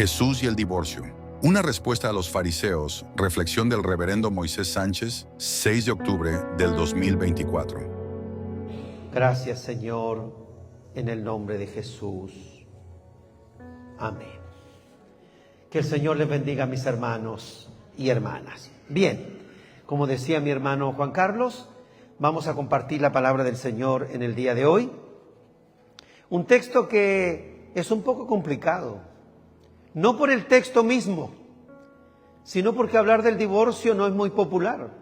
Jesús y el divorcio. Una respuesta a los fariseos, reflexión del reverendo Moisés Sánchez, 6 de octubre del 2024. Gracias, Señor, en el nombre de Jesús. Amén. Que el Señor les bendiga a mis hermanos y hermanas. Bien, como decía mi hermano Juan Carlos, vamos a compartir la palabra del Señor en el día de hoy. Un texto que es un poco complicado. No por el texto mismo, sino porque hablar del divorcio no es muy popular.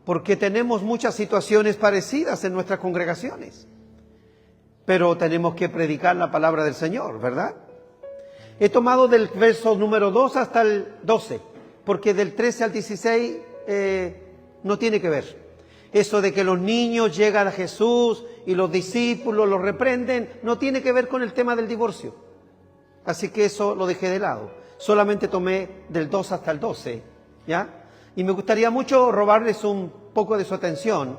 Porque tenemos muchas situaciones parecidas en nuestras congregaciones. Pero tenemos que predicar la palabra del Señor, ¿verdad? He tomado del verso número 2 hasta el 12, porque del 13 al 16 no tiene que ver. Eso de que los niños llegan a Jesús y los discípulos los reprenden, no tiene que ver con el tema del divorcio. Así que eso lo dejé de lado. Solamente tomé del 2 hasta el 12, ¿ya? Y me gustaría mucho robarles un poco de su atención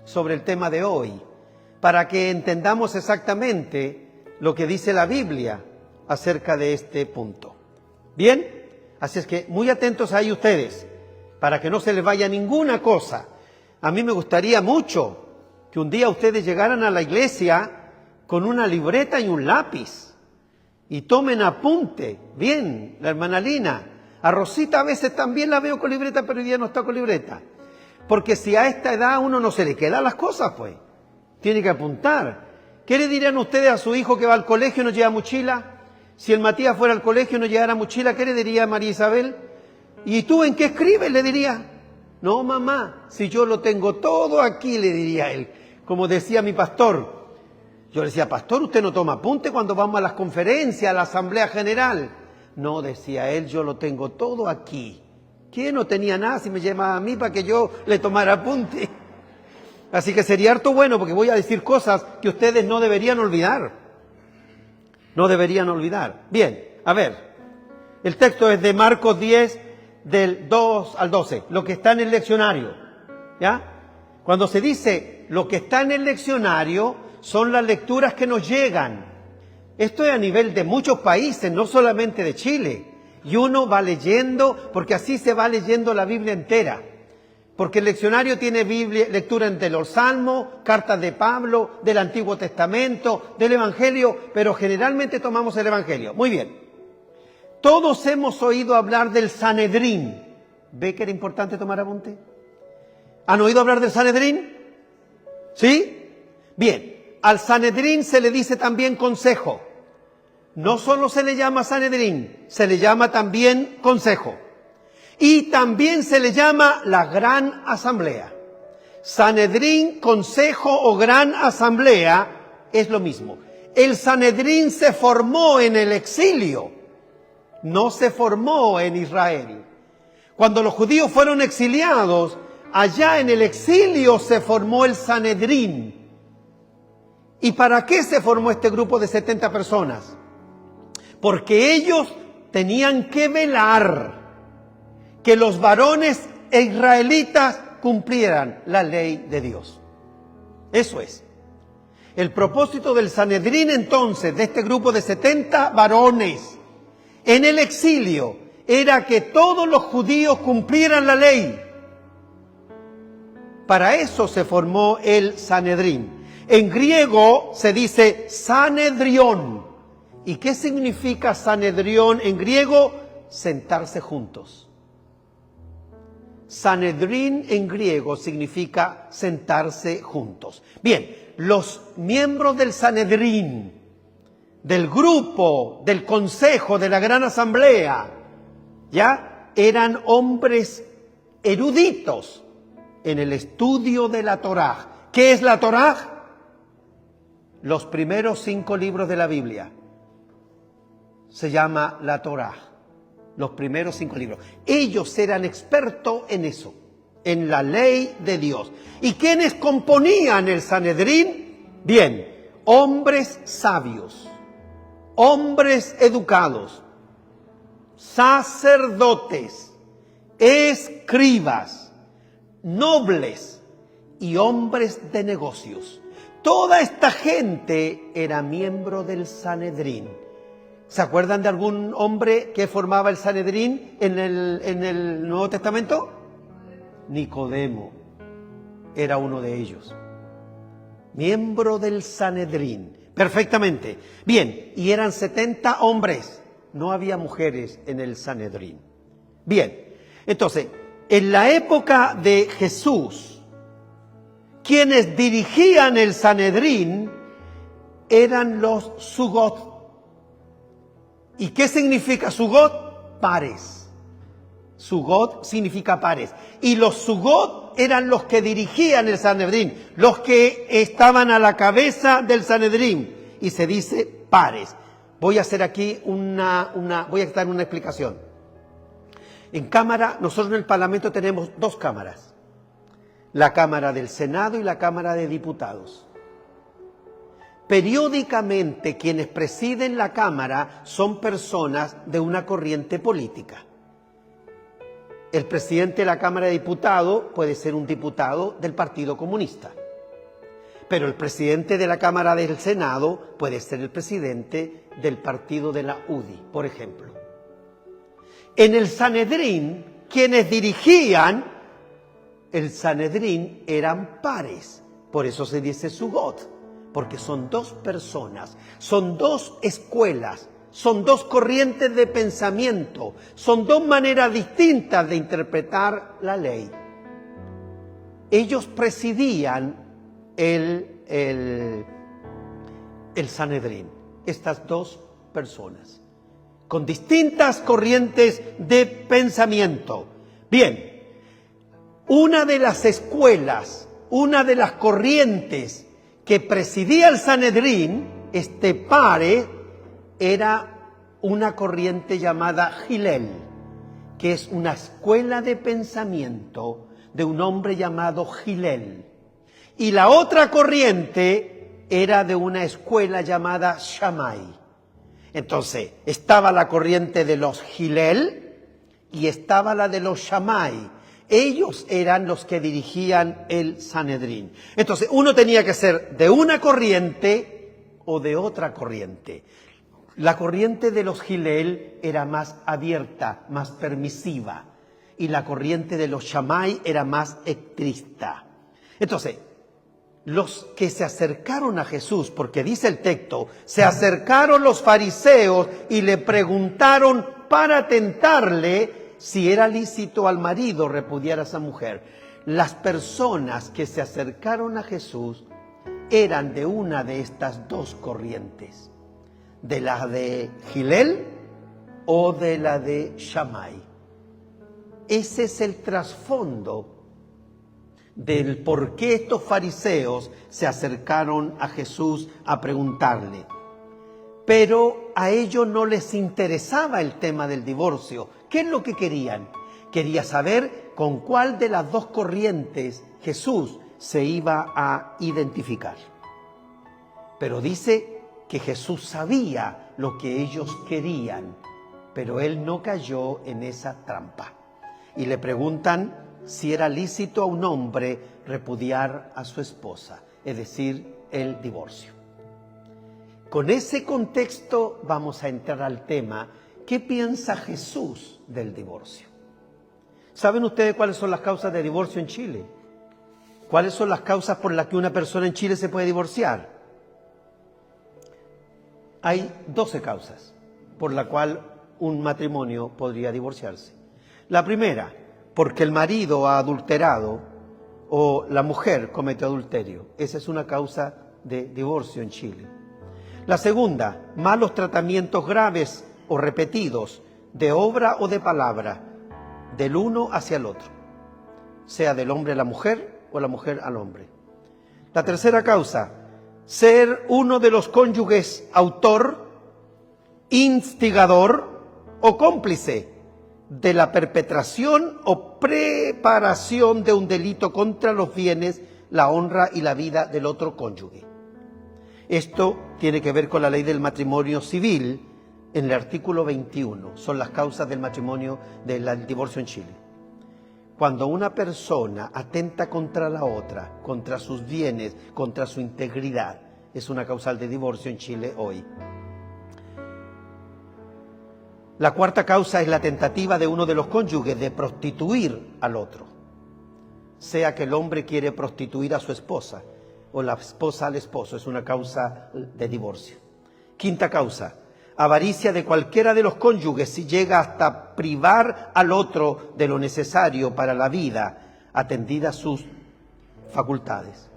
sobre el tema de hoy, para que entendamos exactamente lo que dice la Biblia acerca de este punto. ¿Bien? Así es que muy atentos ahí ustedes, para que no se les vaya ninguna cosa. A mí me gustaría mucho que un día ustedes llegaran a la iglesia con una libreta y un lápiz y tomen apunte. Bien, la hermana Lina. A Rosita a veces también la veo con libreta, pero hoy día no está con libreta. Porque si a esta edad uno no se le quedan las cosas, pues. Tiene que apuntar. ¿Qué le dirían ustedes a su hijo que va al colegio y no lleva mochila? Si el Matías fuera al colegio y no llevara mochila, ¿qué le diría a María Isabel? ¿Y tú en qué escribes? Le diría. No, mamá, si yo lo tengo todo aquí, le diría él. Como decía mi pastor. Yo le decía, pastor, ¿usted no toma apunte cuando vamos a las conferencias, a la asamblea general? No, decía él, yo lo tengo todo aquí. ¿Quién no tenía nada si me llamaba a mí para que yo le tomara apunte? Así que sería harto bueno porque voy a decir cosas que ustedes no deberían olvidar. No deberían olvidar. Bien, a ver. El texto es de Marcos 10, del 2 al 12. Lo que está en el leccionario. ¿Ya? Cuando se dice lo que está en el leccionario, son las lecturas que nos llegan. Esto es a nivel de muchos países, no solamente de Chile. Y uno va leyendo, porque así se va leyendo la Biblia entera. Porque el leccionario tiene lectura de los Salmos, cartas de Pablo, del Antiguo Testamento, del Evangelio, pero generalmente tomamos el Evangelio. Muy bien. Todos hemos oído hablar del Sanedrín. ¿Ve que era importante tomar apunte? ¿Han oído hablar del Sanedrín? ¿Sí? Bien. Al Sanedrín se le dice también consejo. No solo se le llama Sanedrín, se le llama también consejo. Y también se le llama la gran asamblea. Sanedrín, consejo o gran asamblea es lo mismo. El Sanedrín se formó en el exilio, no se formó en Israel. Cuando los judíos fueron exiliados, allá en el exilio se formó el Sanedrín. ¿Y para qué se formó este grupo de 70 personas? Porque ellos tenían que velar que los varones israelitas cumplieran la ley de Dios. Eso es. El propósito del Sanedrín entonces, de este grupo de 70 varones en el exilio, era que todos los judíos cumplieran la ley. Para eso se formó el Sanedrín. En griego se dice Sanedrión. ¿Y qué significa Sanedrión en griego? Sentarse juntos. Sanedrín en griego significa sentarse juntos. Bien, los miembros del Sanedrín, del grupo, del consejo, de la gran asamblea, ya eran hombres eruditos en el estudio de la Torá. ¿Qué es la Torá? Los primeros 5 libros de la Biblia se llama la Torá. Los primeros 5 libros. Ellos eran expertos en eso, en la ley de Dios. ¿Y quiénes componían el Sanedrín? Bien, hombres sabios, hombres educados, sacerdotes, escribas, nobles y hombres de negocios. Toda esta gente era miembro del Sanedrín. ¿Se acuerdan de algún hombre que formaba el Sanedrín en el Nuevo Testamento? Nicodemo era uno de ellos. Miembro del Sanedrín. Perfectamente. Bien, y eran 70 hombres. No había mujeres en el Sanedrín. Bien, entonces, en la época de Jesús, quienes dirigían el Sanedrín eran los Sugot. ¿Y qué significa Sugot? Pares. Sugot significa pares. Y los Sugot eran los que dirigían el Sanedrín, los que estaban a la cabeza del Sanedrín. Y se dice pares. Voy a hacer aquí voy a dar una explicación. En cámara, nosotros en el Parlamento tenemos 2 cámaras. La Cámara del Senado y la Cámara de Diputados. Periódicamente quienes presiden la Cámara son personas de una corriente política. El presidente de la Cámara de Diputados puede ser un diputado del Partido Comunista, pero el presidente de la Cámara del Senado puede ser el presidente del partido de la UDI, por ejemplo. En el Sanedrín, quienes dirigían el Sanedrín eran pares, por eso se dice Sugot. Porque son 2 personas, son 2 escuelas, son 2 corrientes de pensamiento, son 2 maneras distintas de interpretar la ley. Ellos presidían el Sanedrín, estas 2 personas, con distintas corrientes de pensamiento. Bien, una de las escuelas, una de las corrientes que presidía el Sanedrín, este pare, era una corriente llamada Hillel, que es una escuela de pensamiento de un hombre llamado Hillel. Y la otra corriente era de una escuela llamada Shammai. Entonces, estaba la corriente de los Hillel y estaba la de los Shammai. Ellos eran los que dirigían el Sanedrín. Entonces, uno tenía que ser de una corriente o de otra corriente. La corriente de los Hillel era más abierta, más permisiva. Y la corriente de los Shammai era más estricta. Entonces, los que se acercaron a Jesús, porque dice el texto, se acercaron los fariseos y le preguntaron para tentarle si era lícito al marido repudiar a esa mujer. Las personas que se acercaron a Jesús eran de una de estas 2 corrientes, de la de Hillel o de la de Shammai. Ese es el trasfondo del por qué estos fariseos se acercaron a Jesús a preguntarle. Pero a ellos no les interesaba el tema del divorcio. ¿Qué es lo que querían? Quería saber con cuál de las 2 corrientes Jesús se iba a identificar. Pero dice que Jesús sabía lo que ellos querían, pero él no cayó en esa trampa. Y le preguntan si era lícito a un hombre repudiar a su esposa, es decir, el divorcio. Con ese contexto vamos a entrar al tema. ¿Qué piensa Jesús del divorcio? ¿Saben ustedes cuáles son las causas de divorcio en Chile? ¿Cuáles son las causas por las que una persona en Chile se puede divorciar? Hay 12 causas por la cual un matrimonio podría divorciarse. La primera, porque el marido ha adulterado o la mujer cometió adulterio. Esa es una causa de divorcio en Chile. La segunda, malos tratamientos graves o repetidos, de obra o de palabra, del uno hacia el otro, sea del hombre a la mujer o la mujer al hombre. La tercera causa, ser uno de los cónyuges autor, instigador o cómplice de la perpetración o preparación de un delito contra los bienes, la honra y la vida del otro cónyuge. Esto tiene que ver con la ley del matrimonio civil en el artículo 21. Son las causas del matrimonio, del divorcio en Chile. Cuando una persona atenta contra la otra, contra sus bienes, contra su integridad, es una causal de divorcio en Chile hoy. La cuarta causa es la tentativa de uno de los cónyuges de prostituir al otro. Sea que el hombre quiere prostituir a su esposa o la esposa al esposo, es una causa de divorcio. Quinta causa, avaricia de cualquiera de los cónyuges si llega hasta privar al otro de lo necesario para la vida, atendidas sus facultades.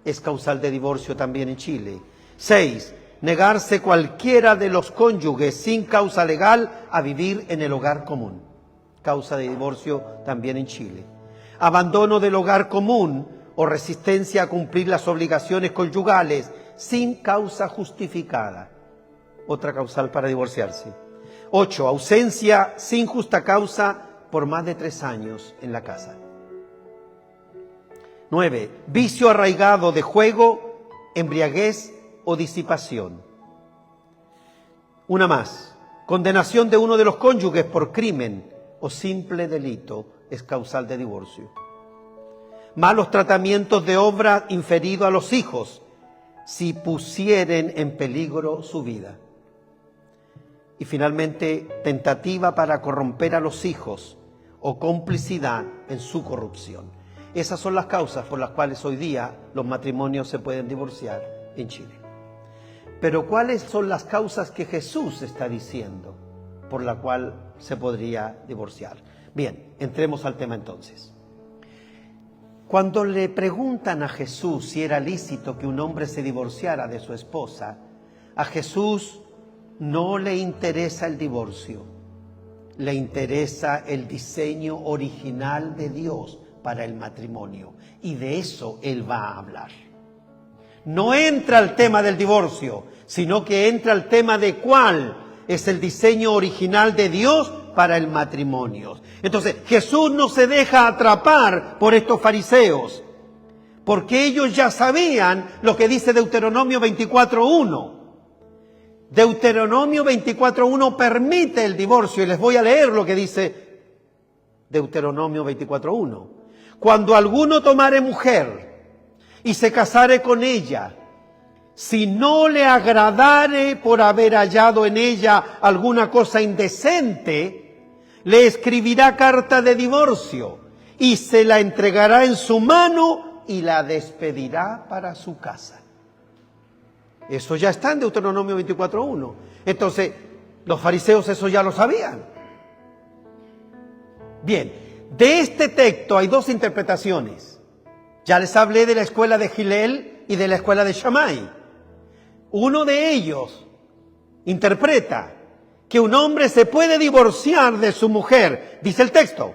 Es causal de divorcio también en Chile. 6. Negarse cualquiera de los cónyuges sin causa legal a vivir en el hogar común. Causa de divorcio también en Chile. Abandono del hogar común o resistencia a cumplir las obligaciones conyugales sin causa justificada. Otra causal para divorciarse. 8. Ausencia sin justa causa por más de 3 años en la casa. 9. Vicio arraigado de juego, embriaguez o disipación. Una más. Condenación de uno de los cónyuges por crimen o simple delito es causal de divorcio. Malos tratamientos de obra inferido a los hijos si pusieren en peligro su vida. Y finalmente, tentativa para corromper a los hijos o complicidad en su corrupción. Esas son las causas por las cuales hoy día los matrimonios se pueden divorciar en Chile. Pero ¿cuáles son las causas que Jesús está diciendo por la cual se podría divorciar? Bien, entremos al tema entonces. Cuando le preguntan a Jesús si era lícito que un hombre se divorciara de su esposa, a Jesús no le interesa el divorcio, le interesa el diseño original de Dios para el matrimonio, y de eso Él va a hablar. No entra al tema del divorcio, sino que entra al tema de cuál es el diseño original de Dios para el matrimonio. Entonces, Jesús no se deja atrapar por estos fariseos, porque ellos ya sabían lo que dice Deuteronomio 24:1. Deuteronomio 24:1 permite el divorcio, y les voy a leer lo que dice Deuteronomio 24:1. Cuando alguno tomare mujer y se casare con ella, si no le agradare por haber hallado en ella alguna cosa indecente, le escribirá carta de divorcio y se la entregará en su mano y la despedirá para su casa. Eso ya está en Deuteronomio 24:1. Entonces, los fariseos eso ya lo sabían. Bien, de este texto hay 2 interpretaciones. Ya les hablé de la escuela de Hillel y de la escuela de Shammai. Uno de ellos interpreta que un hombre se puede divorciar de su mujer, dice el texto,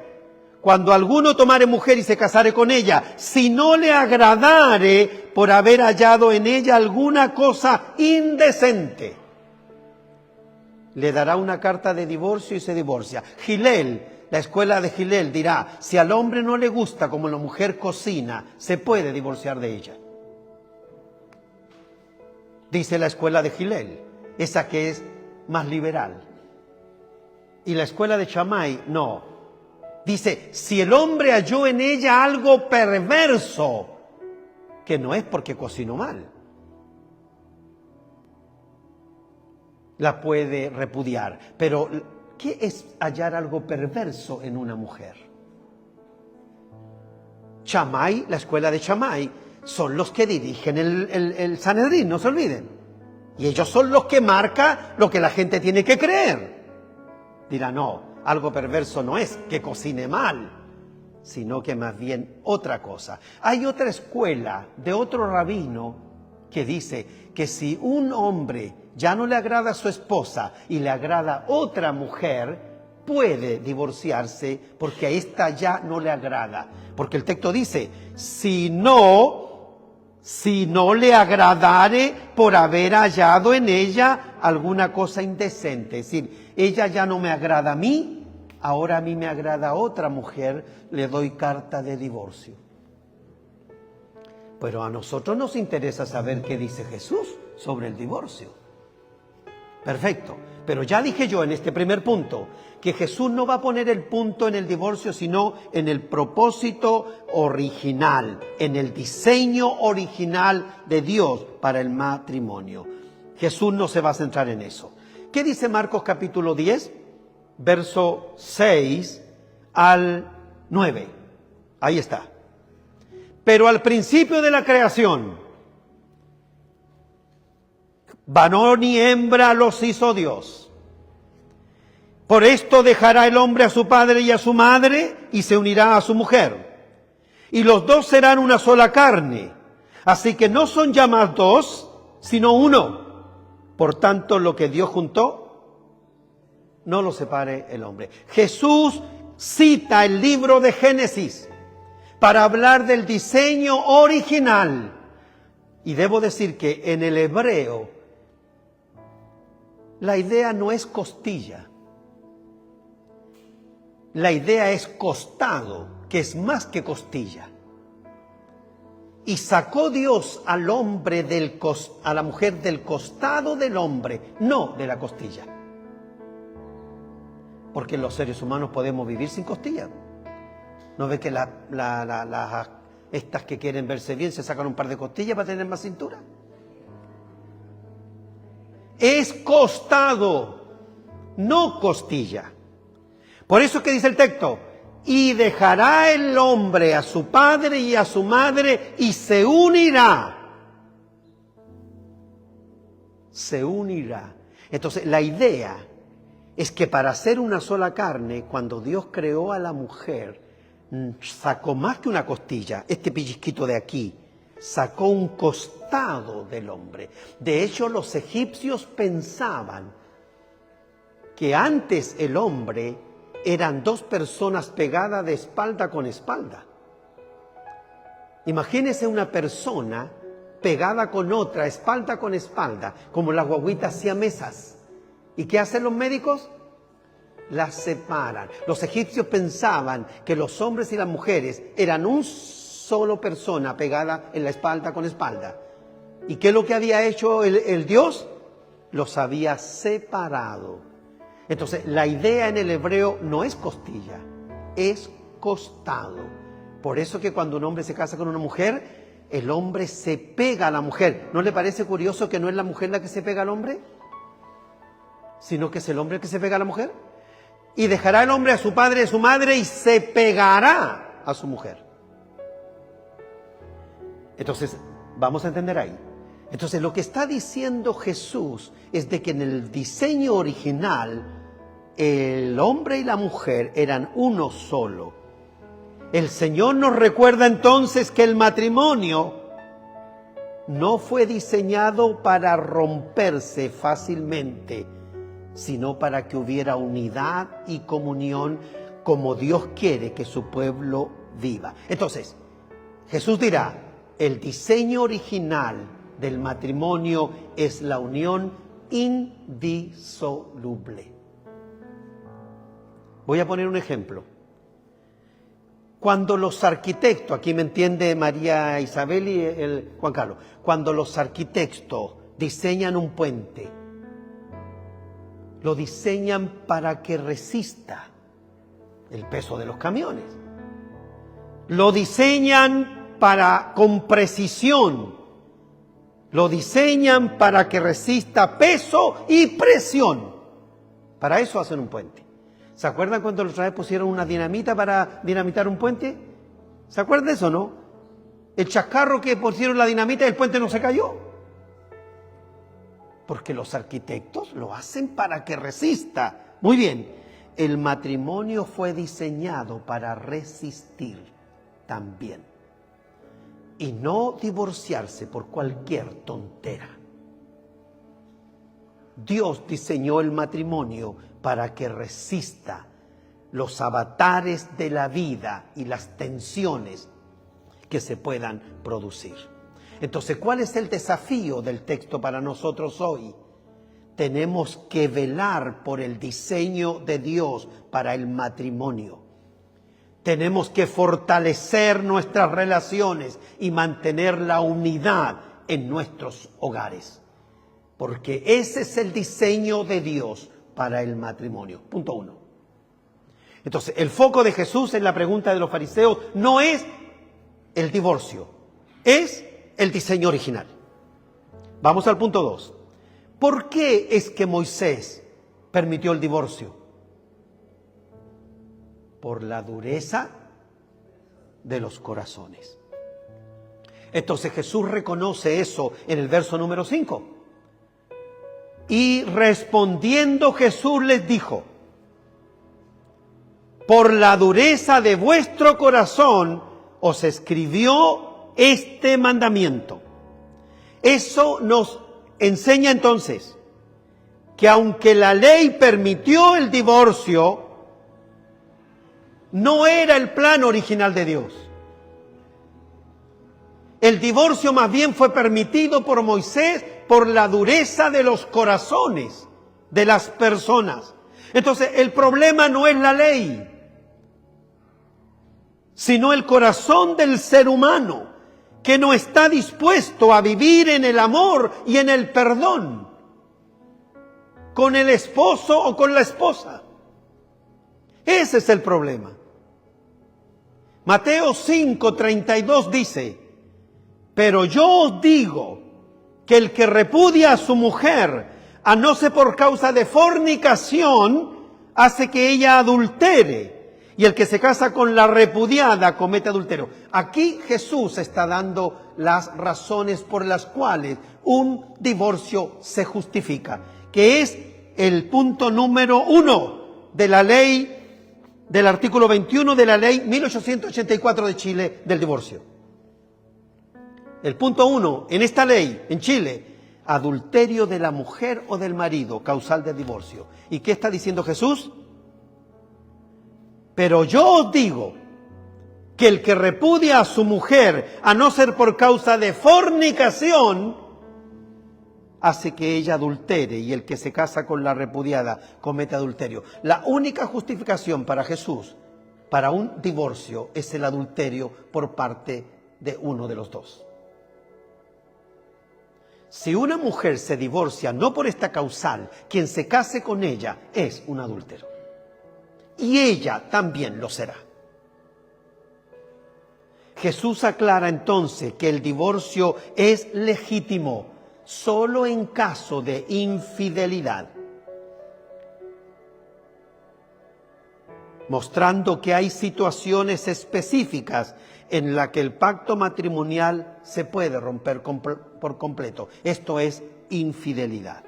cuando alguno tomare mujer y se casare con ella, si no le agradare por haber hallado en ella alguna cosa indecente, le dará una carta de divorcio y se divorcia. Hillel, la escuela de Hillel dirá, si al hombre no le gusta como la mujer cocina, se puede divorciar de ella. Dice la escuela de Hillel, esa que es más liberal. Y la escuela de Shammai, no. Dice, si el hombre halló en ella algo perverso, que no es porque cocinó mal, la puede repudiar. Pero, ¿qué es hallar algo perverso en una mujer? Shammai, la escuela de Shammai, son los que dirigen el Sanedrín, no se olviden. Y ellos son los que marcan lo que la gente tiene que creer. Dirá, no, algo perverso no es que cocine mal, sino que más bien otra cosa. Hay otra escuela de otro rabino que dice que si un hombre ya no le agrada a su esposa y le agrada otra mujer, puede divorciarse porque a esta ya no le agrada. Porque el texto dice, si no le agradare por haber hallado en ella alguna cosa indecente. Es decir, ella ya no me agrada a mí, ahora a mí me agrada a otra mujer, le doy carta de divorcio. Pero a nosotros nos interesa saber qué dice Jesús sobre el divorcio. Perfecto. Pero ya dije yo en este primer punto que Jesús no va a poner el punto en el divorcio, sino en el propósito original, en el diseño original de Dios para el matrimonio. Jesús no se va a centrar en eso. ¿Qué dice Marcos capítulo 10, verso 6 al 9? Ahí está. Pero al principio de la creación, varón y hembra los hizo Dios. Por esto dejará el hombre a su padre y a su madre y se unirá a su mujer. Y los dos serán una sola carne. Así que no son ya más dos, sino uno. Por tanto, lo que Dios juntó, no lo separe el hombre. Jesús cita el libro de Génesis para hablar del diseño original. Y debo decir que en el hebreo, la idea no es costilla. La idea es costado, que es más que costilla. Y sacó Dios al hombre a la mujer del costado del hombre, no de la costilla. Porque los seres humanos podemos vivir sin costilla. ¿No ve que estas que quieren verse bien se sacan un par de costillas para tener más cintura? Es costado, no costilla. Por eso que dice el texto, y dejará el hombre a su padre y a su madre y se unirá. Se unirá. Entonces la idea es que para hacer una sola carne, cuando Dios creó a la mujer, sacó más que una costilla, este pellizquito de aquí, sacó un costado del hombre. De hecho, los egipcios pensaban que antes el hombre eran dos personas pegadas de espalda con espalda. Imagínese una persona pegada con otra, espalda con espalda, como las guaguitas siamesas. ¿Y qué hacen los médicos? Las separan. Los egipcios pensaban que los hombres y las mujeres eran un solo persona pegada en la espalda con espalda. ¿Y qué es lo que había hecho el Dios? Los había separado. Entonces, la idea en el hebreo no es costilla, es costado. Por eso que cuando un hombre se casa con una mujer, el hombre se pega a la mujer. ¿No le parece curioso que no es la mujer la que se pega al hombre? Sino que es el hombre el que se pega a la mujer. Y dejará el hombre a su padre y a su madre y se pegará a su mujer. Entonces, vamos a entender ahí. Entonces, lo que está diciendo Jesús es de que en el diseño original, el hombre y la mujer eran uno solo. El Señor nos recuerda entonces que el matrimonio no fue diseñado para romperse fácilmente, sino para que hubiera unidad y comunión como Dios quiere que su pueblo viva. Entonces, Jesús dirá, el diseño original del matrimonio es la unión indisoluble. Voy a poner un ejemplo. Cuando los arquitectos, aquí me entiende María Isabel y el Juan Carlos, cuando los arquitectos diseñan un puente, lo diseñan para que resista el peso de los camiones. Lo diseñan con precisión. Lo diseñan para que resista peso y presión. Para eso hacen un puente. ¿Se acuerdan cuando la otra vez pusieron una dinamita para dinamitar un puente? ¿Se acuerdan de eso, no? El chascarro que pusieron la dinamita y el puente no se cayó. Porque los arquitectos lo hacen para que resista. Muy bien, el matrimonio fue diseñado para resistir también. Y no divorciarse por cualquier tontera. Dios diseñó el matrimonio para que resista los avatares de la vida y las tensiones que se puedan producir. Entonces, ¿cuál es el desafío del texto para nosotros hoy? Tenemos que velar por el diseño de Dios para el matrimonio. Tenemos que fortalecer nuestras relaciones y mantener la unidad en nuestros hogares. Porque ese es el diseño de Dios para el matrimonio. Punto 1. Entonces, el foco de Jesús en la pregunta de los fariseos no es el divorcio, es el diseño original. Vamos al punto 2. ¿Por qué es que Moisés permitió el divorcio? Por la dureza de los corazones. Entonces Jesús reconoce eso en el verso número 5. Y respondiendo Jesús les dijo: por la dureza de vuestro corazón os escribió este mandamiento. Eso nos enseña entonces que aunque la ley permitió el divorcio, no era el plan original de Dios. El divorcio más bien fue permitido por Moisés por la dureza de los corazones de las personas. Entonces, el problema no es la ley, sino el corazón del ser humano, que no está dispuesto a vivir en el amor y en el perdón con el esposo o con la esposa. Ese es el problema. Mateo 5:32 dice: pero yo os digo que el que repudia a su mujer, a no ser por causa de fornicación, hace que ella adultere, y el que se casa con la repudiada comete adulterio. Aquí Jesús está dando las razones por las cuales un divorcio se justifica, que es el punto número 1 de la ley, del artículo 21 de la ley 1884 de Chile del divorcio. El punto 1 en esta ley en Chile: adulterio de la mujer o del marido, causal de divorcio. ¿Y qué está diciendo Jesús? Pero yo os digo que el que repudia a su mujer, a no ser por causa de fornicación, hace que ella adultere, y el que se casa con la repudiada comete adulterio. La única justificación para Jesús para un divorcio es el adulterio por parte de uno de los dos. Si una mujer se divorcia no por esta causal, quien se case con ella es un adúltero. Y ella también lo será. Jesús aclara entonces que el divorcio es legítimo solo en caso de infidelidad, mostrando que hay situaciones específicas en las que el pacto matrimonial se puede romper por completo. Esto es infidelidad.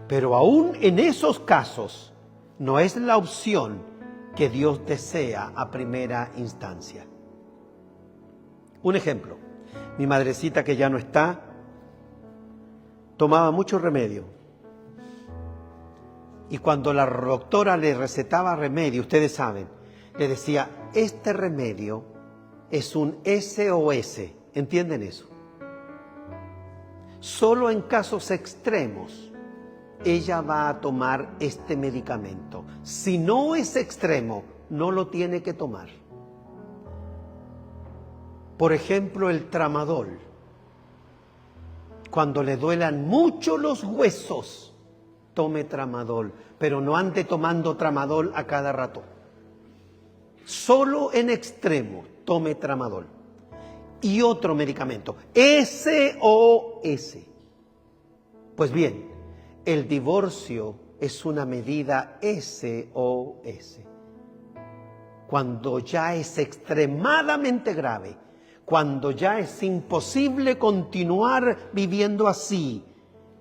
Pero aún en esos casos no es la opción que Dios desea a primera instancia. Un ejemplo: mi madrecita, que ya no está, tomaba mucho remedio. Y cuando la doctora le recetaba remedio, ustedes saben, le decía: este remedio es un SOS. ¿Entienden eso? Solo en casos extremos ella va a tomar este medicamento. Si no es extremo, no lo tiene que tomar. Por ejemplo, el tramadol. Cuando le duelan mucho los huesos, tome tramadol, pero no ande tomando tramadol a cada rato. Solo en extremo tome tramadol. Y otro medicamento, SOS. Pues bien, el divorcio es una medida SOS. Cuando ya es extremadamente grave, cuando ya es imposible continuar viviendo así,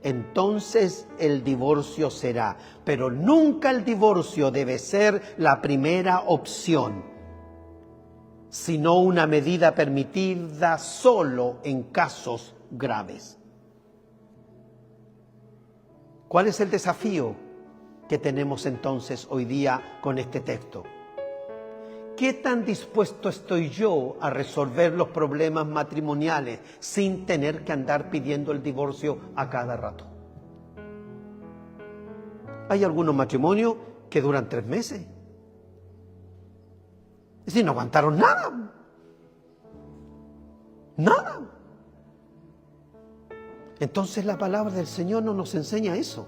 entonces el divorcio será. Pero nunca el divorcio debe ser la primera opción, sino una medida permitida solo en casos graves. ¿Cuál es el desafío que tenemos entonces hoy día con este texto? ¿Qué tan dispuesto estoy yo a resolver los problemas matrimoniales sin tener que andar pidiendo el divorcio a cada rato? Hay algunos matrimonios que duran 3 meses. Es decir, no aguantaron nada. Nada. Entonces la palabra del Señor no nos enseña eso.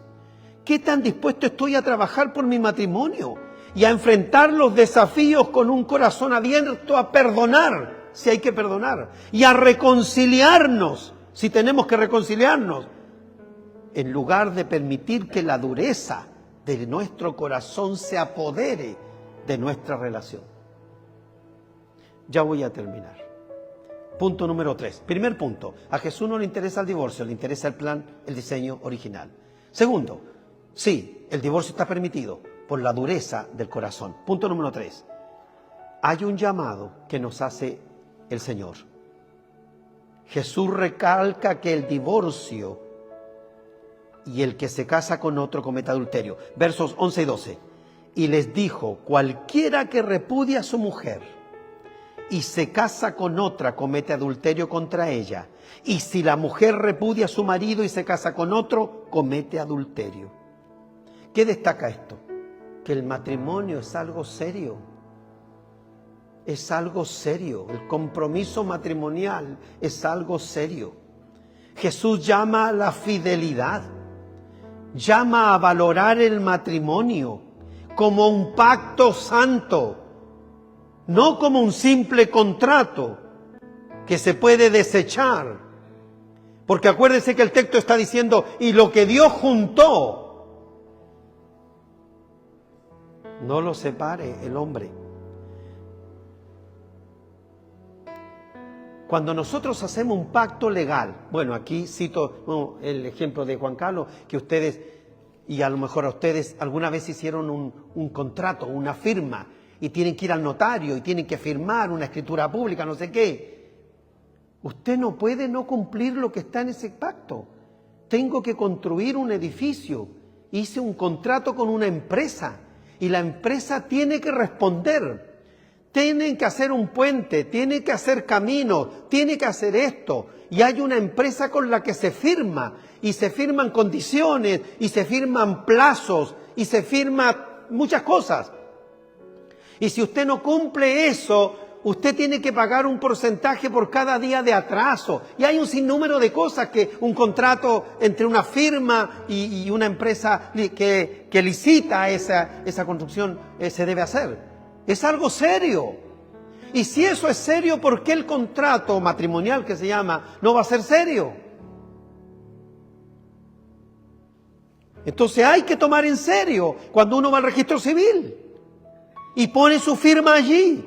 ¿Qué tan dispuesto estoy a trabajar por mi matrimonio y a enfrentar los desafíos con un corazón abierto a perdonar, si hay que perdonar, y a reconciliarnos, si tenemos que reconciliarnos, en lugar de permitir que la dureza de nuestro corazón se apodere de nuestra relación. Ya voy a terminar. Punto número 3. Primer punto, a Jesús no le interesa el divorcio, le interesa el plan, el diseño original. Segundo, sí, el divorcio está permitido por la dureza del corazón. Punto número 3. Hay un llamado que nos hace el Señor. Jesús recalca que el divorcio y el que se casa con otro comete adulterio. Versos 11 y 12. Y les dijo, cualquiera que repudia a su mujer y se casa con otra comete adulterio contra ella. Y si la mujer repudia a su marido y se casa con otro, comete adulterio. ¿Qué destaca esto? Que el matrimonio es algo serio. Es algo serio. El compromiso matrimonial es algo serio. Jesús llama a la fidelidad. Llama a valorar el matrimonio como un pacto santo, no como un simple contrato que se puede desechar. Porque acuérdense que el texto está diciendo, y lo que Dios juntó, no lo separe el hombre. Cuando nosotros hacemos un pacto legal, bueno, aquí cito el ejemplo de Juan Carlos, que ustedes, y a lo mejor a ustedes, alguna vez hicieron un contrato, una firma, y tienen que ir al notario, y tienen que firmar una escritura pública, no sé qué. Usted no puede no cumplir lo que está en ese pacto. Tengo que construir un edificio. Hice un contrato con una empresa, y la empresa tiene que responder. Tienen que hacer un puente, tienen que hacer camino, tiene que hacer esto. Y hay una empresa con la que se firma, y se firman condiciones, y se firman plazos, y se firman muchas cosas. Y si usted no cumple eso, usted tiene que pagar un porcentaje por cada día de atraso. Y hay un sinnúmero de cosas que un contrato entre una firma y una empresa que licita esa construcción se debe hacer. Es algo serio. Y si eso es serio, ¿por qué el contrato matrimonial que se llama no va a ser serio? Entonces hay que tomar en serio cuando uno va al registro civil y pone su firma allí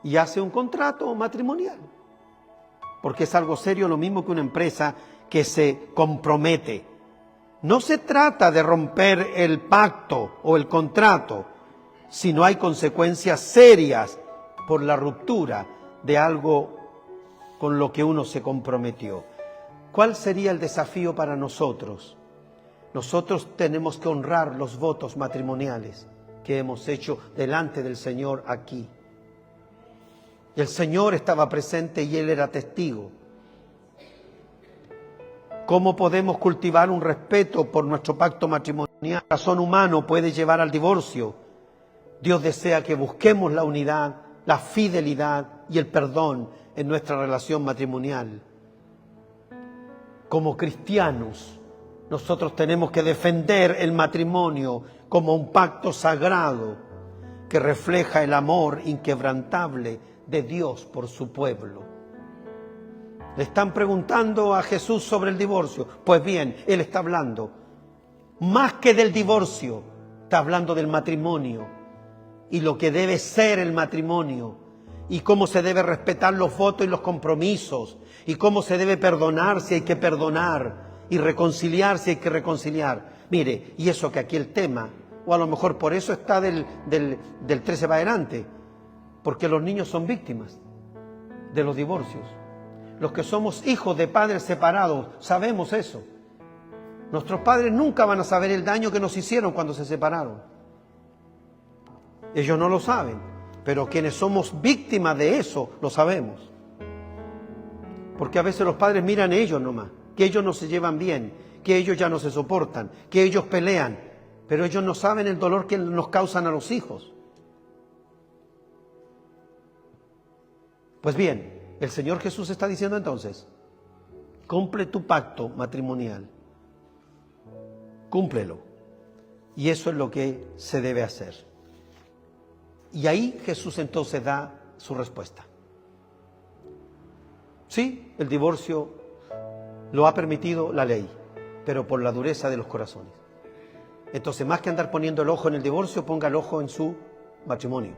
y hace un contrato matrimonial. Porque es algo serio, lo mismo que una empresa que se compromete. No se trata de romper el pacto o el contrato, si no hay consecuencias serias por la ruptura de algo con lo que uno se comprometió. ¿Cuál sería el desafío para nosotros? Nosotros tenemos que honrar los votos matrimoniales que hemos hecho delante del Señor aquí. El Señor estaba presente y Él era testigo. ¿Cómo podemos cultivar un respeto por nuestro pacto matrimonial? El corazón humano puede llevar al divorcio. Dios desea que busquemos la unidad, la fidelidad y el perdón en nuestra relación matrimonial. Como cristianos, nosotros tenemos que defender el matrimonio como un pacto sagrado que refleja el amor inquebrantable de Dios por su pueblo. Le están preguntando a Jesús sobre el divorcio. Pues bien, Él está hablando más que del divorcio, está hablando del matrimonio. Y lo que debe ser el matrimonio, y cómo se debe respetar los votos y los compromisos, y cómo se debe perdonar si hay que perdonar, y reconciliar si hay que reconciliar. Mire, y eso que aquí el tema, o a lo mejor por eso está del 13 para adelante, porque los niños son víctimas de los divorcios. Los que somos hijos de padres separados sabemos eso. Nuestros padres nunca van a saber el daño que nos hicieron cuando se separaron. Ellos no lo saben, pero quienes somos víctimas de eso lo sabemos. Porque a veces los padres miran a ellos nomás, que ellos no se llevan bien, que ellos ya no se soportan, que ellos pelean, pero ellos no saben el dolor que nos causan a los hijos. Pues bien, el Señor Jesús está diciendo entonces, cumple tu pacto matrimonial, cúmplelo. Y eso es lo que se debe hacer. Y ahí Jesús entonces da su respuesta. Sí, el divorcio lo ha permitido la ley. pero por la dureza de los corazones. Entonces, más que andar poniendo el ojo en el divorcio, ponga el ojo en su matrimonio.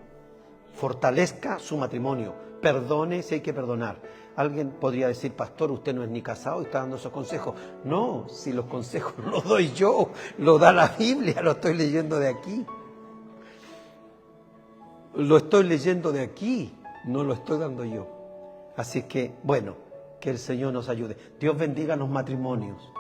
Fortalezca su matrimonio. Perdone si hay que perdonar. Alguien podría decir, pastor, usted no es ni casado y está dando esos consejos. No, si los consejos los doy yo, lo da la Biblia, lo estoy leyendo de aquí. Lo estoy leyendo de aquí, no lo estoy dando yo. Así que, bueno, que el Señor nos ayude. Dios bendiga los matrimonios.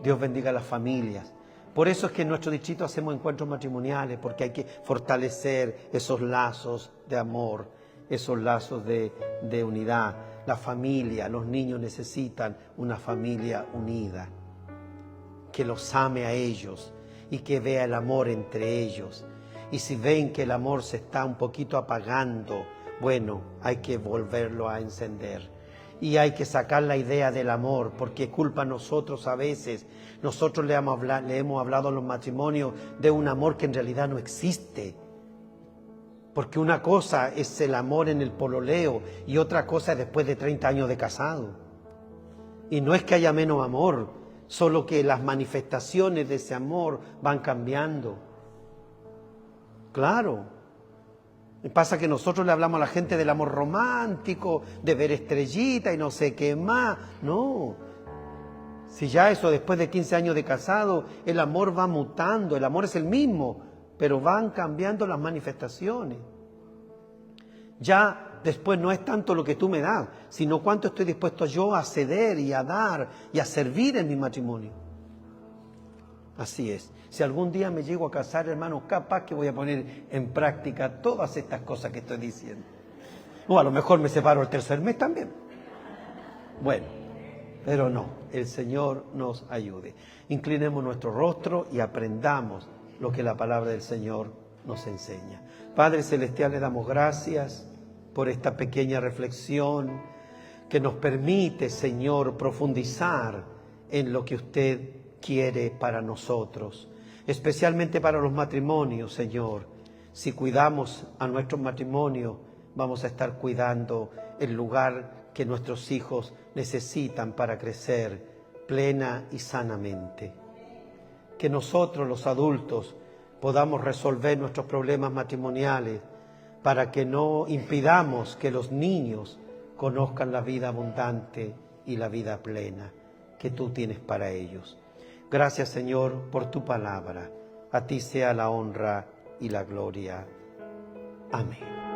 Dios bendiga las familias. Por eso es que en nuestro distrito hacemos encuentros matrimoniales, porque hay que fortalecer esos lazos de amor, esos lazos de unidad. La familia, los niños necesitan una familia unida, que los ame a ellos y que vea el amor entre ellos. Y si ven que el amor se está un poquito apagando, bueno, hay que volverlo a encender. Y hay que sacar la idea del amor, porque culpa a nosotros a veces. Nosotros le hemos hablado a los matrimonios de un amor que en realidad no existe. Porque una cosa es el amor en el pololeo y otra cosa es después de 30 años de casado. Y no es que haya menos amor, solo que las manifestaciones de ese amor van cambiando. Claro. Pasa que nosotros le hablamos a la gente del amor romántico, de ver estrellita y no sé qué más. No. Si ya eso después de 15 años de casado, el amor va mutando, el amor es el mismo, pero van cambiando las manifestaciones. Ya después no es tanto lo que tú me das, sino cuánto estoy dispuesto yo a ceder y a dar y a servir en mi matrimonio. Así es. Si algún día me llego a casar, hermano, capaz que voy a poner en práctica todas estas cosas que estoy diciendo. O a lo mejor me separo el tercer mes también. Bueno, pero no, el Señor nos ayude. Inclinemos nuestro rostro y aprendamos lo que la palabra del Señor nos enseña. Padre Celestial, le damos gracias por esta pequeña reflexión que nos permite, Señor, profundizar en lo que usted quiere para nosotros, especialmente para los matrimonios, Señor. Si cuidamos a nuestros matrimonios, vamos a estar cuidando el lugar que nuestros hijos necesitan para crecer plena y sanamente. Que nosotros, los adultos, podamos resolver nuestros problemas matrimoniales para que no impidamos que los niños conozcan la vida abundante y la vida plena que tú tienes para ellos. Gracias, Señor, por tu palabra. A ti sea la honra y la gloria. Amén.